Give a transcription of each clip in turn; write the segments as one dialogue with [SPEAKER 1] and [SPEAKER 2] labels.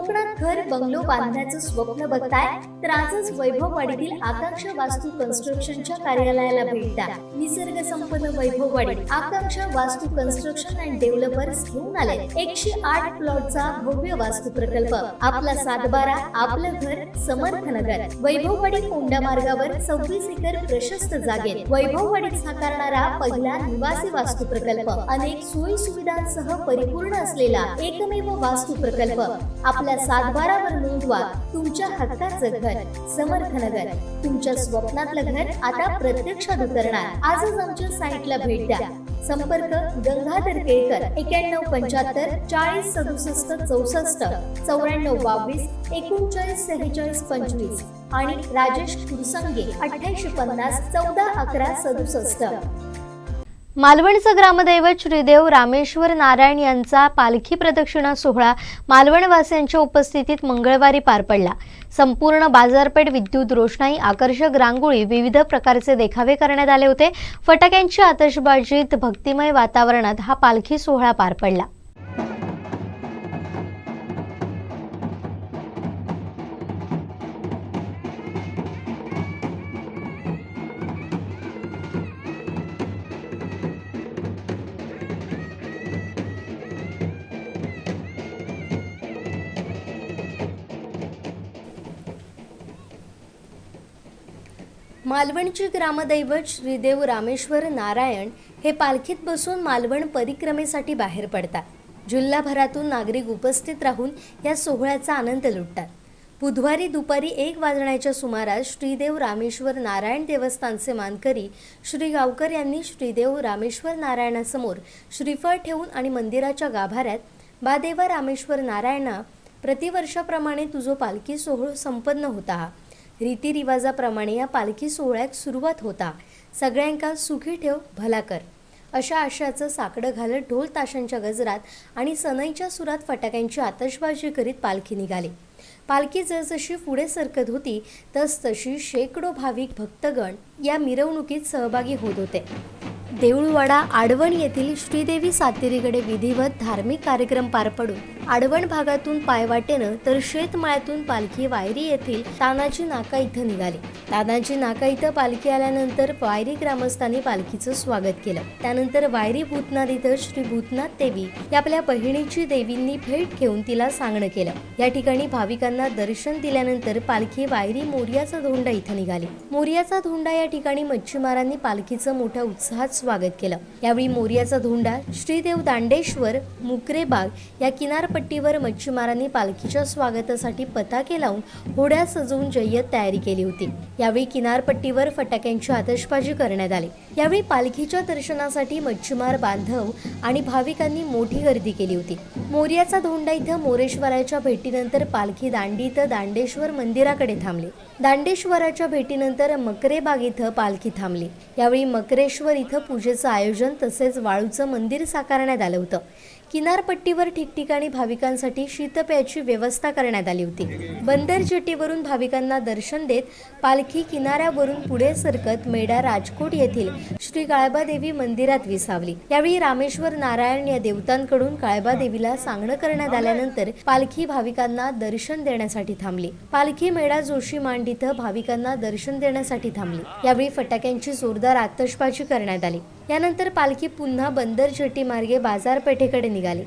[SPEAKER 1] कोकणात घर बंगलो बांधण्याचं स्वप्न बघताय तर आजच वैभववाडीतील आकांक्षा वास्तू कन्स्ट्रक्शनच्या कार्यालयाला भेट द्या। निसर्ग संपन्न वैभववाडी आकांक्षा वास्तू कन्स्ट्रक्शन अँड डेव्हलपर्स घेऊन आले 108 प्लॉटचा भव्य वास्तू प्रकल्प। आपला सातबारा, आपलं घर, समर्थ नगर। वैभववाडी कोंडा मार्गावर 26 एकर प्रशस्त जागेत वैभववाडीत साकारणारा पहिला निवासी वास्तू प्रकल्प। अनेक सोयी सुविधांसह परिपूर्ण असलेला एकमेव वास्तू प्रकल्प। आपल्या सातबारावर नोंदवा तुमच्या हक्काचं घर, समर्थ नगर। तुमच्या स्वप्नातलं घर आता प्रत्यक्षात उतरणार। आजच आमच्या साईटला भेट द्या। संपर्क गंगाधर केळकर 9175 40 67 64 94 22 39 46 25 आणि राजेश कुरसंगे 8850 14 11 67।
[SPEAKER 2] मालवणचं ग्रामदैवत श्रीदेव रामेश्वर नारायण यांचा पालखी प्रदक्षिणा सोहळा मालवणवासियांच्या उपस्थितीत मंगळवारी पार पडला। संपूर्ण बाजारपेठ विद्युत रोषणाई, आकर्षक रांगोळी, विविध प्रकारचे देखावे करण्यात आले होते। फटाक्यांची आतषबाजीत भक्तिमय वातावरणात हा पालखी सोहळा पार पडला। मालवणचे ग्रामदैवत श्रीदेव रामेश्वर नारायण हे पालखीत बसून मालवण परिक्रमेसाठी बाहेर पडतात। जिल्हाभरातून नागरिक उपस्थित राहून या सोहळ्याचा आनंद लुटतात। बुधवारी दुपारी 1 वाजण्याच्या सुमारास श्रीदेव रामेश्वर नारायण देवस्थानचे मानकरी श्री गावकर यांनी श्रीदेव रामेश्वर नारायणासमोर श्रीफळ ठेवून आणि मंदिराच्या गाभाऱ्यात बादेवा रामेश्वर नारायणा प्रतिवर्षाप्रमाणे तुझो पालखी सोहळा संपन्न होता। रीतिरिवाजाप्रमाणे या पालखी सोहळ्याक सुरुवात होता। सगळ्यांका सुखी ठेव, भला कर अशा आशयाचं साकडं घालत ढोल ताशांच्या गजरात आणि सनईच्या सुरात फटाक्यांची आतषबाजी करीत पालखी निघाली। पालखी जसजशी पुढे सरकत होती तसतशी शेकडो भाविक भक्तगण या मिरवणुकीत सहभागी होत होते। देऊळवाडा आडवण येथील श्रीदेवी सातेरीकडे विधिवत धार्मिक कार्यक्रम पार पडून आडवण भागातून पायवाटेनं तर शेतमाळ्यातून पालखी वायरी येथील तानाजी नाका इथं निघाली। तानाजी नाका इथं पालखी आल्यानंतर वायरी ग्रामस्थांनी पालखीचं स्वागत केलं। त्यानंतर वायरी भूतनाथ इथं श्री भूतनाथ देवी या आपल्या बहिणीची देवींनी भेट घेऊन तिला सांगणं केलं। या ठिकाणी भाविकांना दर्शन दिल्यानंतर पालखी वायरी मोर्याचा धोंडा इथं निघाली। मोर्याचा धोंडा या ठिकाणी मच्छीमारांनी पालखीचं मोठ्या उत्साहात स्वागत केलं। यावेळी मोर्याचा धोंडा श्रीदेव दांडेश्वर मुकरेबाग या किनारपट्टीवर मच्छीमारांनी पालखीच्या स्वागतासाठी पताके लावून होड्या सजवून जय्यत तयारी केली होती। यावेळी किनारपट्टीवर फटाक्यांची आतषबाजी करण्यात आली। यावेळी पालखीच्या दर्शनासाठी मच्छीमार बांधव आणि भाविकांनी मोठी गर्दी केली होती। मोर्याचा धोंडा इथं मोरेश्वराच्या भेटीनंतर पालखी दांडी इथं दांडेश्वर मंदिराकडे थांबली। दांडेश्वराच्या भेटीनंतर मकरेबाग इथं पालखी थांबली। यावेळी मकरेश्वर इथं पूजेचं आयोजन तसेच वाळूचं मंदिर साकारण्यात आलं होतं। किनारपट्टीवर ठिकठिकाणी भाविकांसाठी शीतपेयाची व्यवस्था करण्यात आली होती। बंदर जेटीवरून भाविकांना दर्शन देत पालखी किनाऱ्यावरून पुढे सरकत मेढा राजकोट येथील श्री काळबादेवी मंदिरात विसावली। यावेळी रामेश्वर नारायण या देवतांकडून काळबादेवीला सांगणं करण्यात आल्यानंतर पालखी भाविकांना दर्शन देण्यासाठी थांबली। पालखी मेढा जोशी मांड इथं भाविकांना दर्शन देण्यासाठी थांबली। यावेळी फटाक्यांची जोरदार आतषबाजी करण्यात आली। यानंतर पालखी पुन्हा बंदर जेटी मार्गे बाजारपेठेकडे निघाली।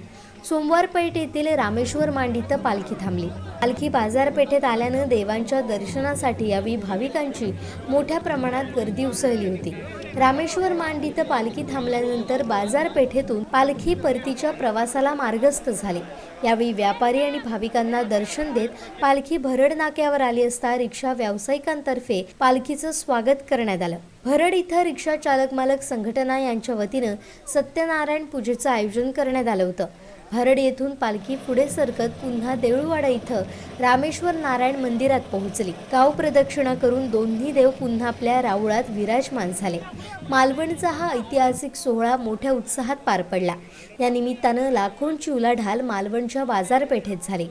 [SPEAKER 2] सोमवार पेठ येथील रामेश्वर मांड इथं पालखी थांबली। पालखी बाजारपेठेत आल्यानं देवांच्या दर्शनासाठी यावेळी भाविकांची मोठ्या प्रमाणात गर्दी उसळली होती। रामेश्वर मांड इथं पालखी थांबल्यानंतर बाजारपेठेतून पालखी परतीच्या प्रवासाला मार्गस्थ झाली। यावेळी व्यापारी आणि भाविकांना दर्शन देत पालखी भरड नाक्यावर आली असता रिक्षा व्यावसायिकांतर्फे पालखीचं स्वागत करण्यात आलं। भरड इथं रिक्षा चालक मालक संघटना यांच्या वतीनं सत्यनारायण पूजेचं आयोजन करण्यात आलं होतं। भरड येथून पालखी पुढे सरकत पुन्हा देऊळवाडा इथं रामेश्वर नारायण मंदिरात पोहोचली। गाव प्रदक्षिणा करून दोन्ही देव पुन्हा आपल्या राऊळात विराजमान झाले। मालवणचा हा ऐतिहासिक सोहळा मोठ्या उत्साहात पार पडला। या निमित्तानं लाखोंची उलाढाल मालवणच्या बाजारपेठेत झाली।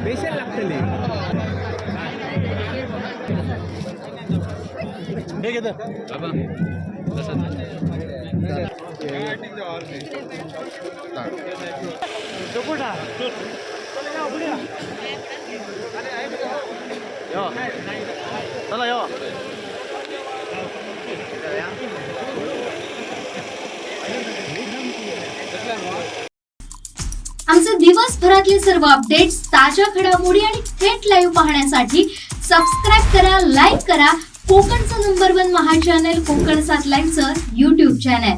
[SPEAKER 3] स्पेशल लागतले चला यो.
[SPEAKER 1] आमचे दिवसभरातले सर्व अपडेट्स, ताज्या घडामोडी आणि थेट लाईव्ह पाहण्यासाठी सबस्क्राईब करा, लाईक करा कोकणचं नंबर 1 महा चॅनल कोकण 7 लाईव्हचं YouTube चॅनल.